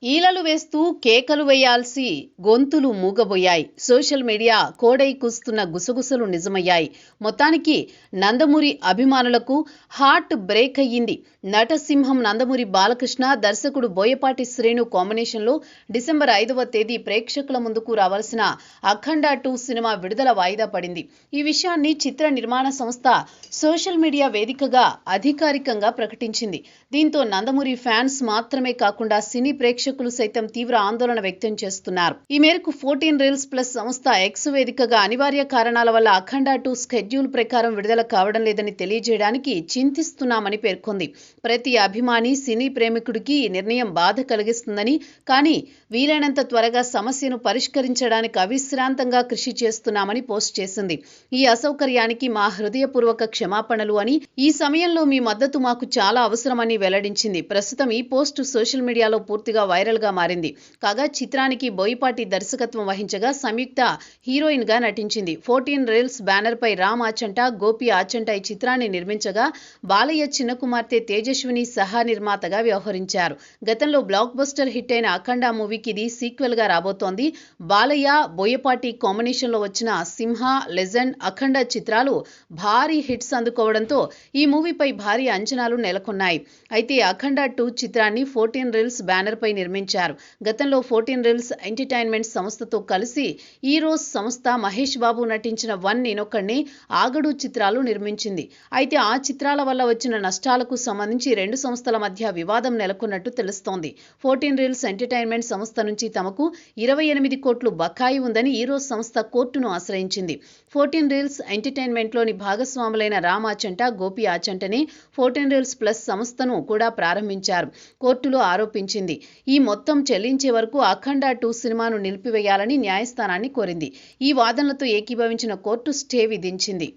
ఈలలు వేస్తూ కేకలు వేయాల్సి గొంతులు మూగబోయాయి. సోషల్ మీడియా కోడై కూస్తున్న గుసగుసలు నిజమయ్యాయి. మొత్తానికి నందమూరి అభిమానులకు హార్ట్ బ్రేక్ అయ్యింది. నటసింహం నందమూరి బాలకృష్ణ, దర్శకుడు బోయపాటి శ్రీను కాంబినేషన్లో డిసెంబర్ 5వ తేదీ ప్రేక్షకుల ముందుకు రావాల్సిన అఖండ 2 సినిమా విడుదల వాయిదా పడింది. ఈ విషయాన్ని చిత్ర నిర్మాణ సంస్థ సోషల్ మీడియా వేదికగా అధికారికంగా ప్రకటించింది. దీంతో నందమూరి ఫ్యాన్స్ మాత్రమే కాకుండా సినీ ప్రేక్షకులు సైతం తీవ్ర ఆందోళన వ్యక్తం చేస్తున్నారు. ఈ మేరకు 14 రీల్స్ ప్లస్ సంస్థ ఎక్స్ వేదికగా అనివార్య కారణాల వల్ల అఖండ 2 స్కెడ్యూల్ ప్రకారం విడుదల కావడం లేదని తెలియజేయడానికి చింతిస్తున్నామని పేర్కొంది. ప్రతి అభిమాని, సినీ ప్రేమికుడికి ఈ నిర్ణయం బాధ కలిగిస్తుందని, కానీ వీలైనంత త్వరగా సమస్యను పరిష్కరించడానికి అవిశ్రాంతంగా కృషి చేస్తున్నామని పోస్ట్ చేసింది. ఈ అసౌకర్యానికి మా హృదయపూర్వక క్షమాపణలు అని, ఈ సమయంలో మీ మద్దతు మాకు చాలా అవసరమని వెల్లడించింది. ప్రస్తుతం ఈ పోస్టు సోషల్ మీడియాలో పూర్తిగా వైరల్ గా మారింది. కాగా చిత్రానికి బోయపాటి దర్శకత్వం వహించగా సంయుక్త హీరోయిన్ గా నటించింది. 14 రీల్స్ బ్యానర్ పై రామ్ ఆచంట, గోపి ఆచంట ఈ చిత్రాన్ని నిర్మించగా బాలయ్య చిన్న కుమార్తె తేజస్విని సహా నిర్మాతగా వ్యవహరించారు. గతంలో బ్లాక్ బస్టర్ హిట్ అయిన అఖండ మూవీకి ఇది సీక్వెల్ గా రాబోతోంది. బాలయ్య, బోయపాటి కాంబినేషన్ లో వచ్చిన సింహ, లెజెండ్, అఖండ చిత్రాలు భారీ హిట్స్ అందుకోవడంతో ఈ మూవీపై భారీ అంచనాలు నెలకొన్నాయి. అయితే అఖండ 2 చిత్రాన్ని 14 రీల్స్ బ్యానర్ పై నిర్మించారు. గతంలో 14 రీల్స్ ఎంటర్టైన్మెంట్ సంస్థతో కలిసి ఈ రోజు సంస్థ మహేష్ బాబు నటించిన 1 నేనొక్కడినే, ఆగడు చిత్రాలు నిర్మించింది. అయితే ఆ చిత్రాల వల్ల వచ్చిన నష్టాలకు సంబంధించి రెండు సంస్థల మధ్య వివాదం నెలకొన్నట్టు తెలుస్తోంది. 14 రీల్స్ ఎంటర్టైన్మెంట్ సంస్థ నుంచి తమకు 28 కోట్లు బకాయి ఉందని ఈ రోజు సంస్థ కోర్టును ఆశ్రయించింది. 14 రీల్స్ ఎంటర్టైన్మెంట్ లోని భాగస్వాములైన రామ్ ఆచంట, గోపి ఆచంటనే 14 రీల్స్ ప్లస్ సంస్థను కూడా ప్రారంభించారు. కోర్టులో ఆరోపించింది. ఈ మొత్తం చెల్లించే వరకు అఖండ 2 సినిమాను నిలిపివేయాలని న్యాయస్థానాన్ని కోరింది. ఈ వాదనలతో ఏకీభవించిన కోర్టు స్టే విధించింది.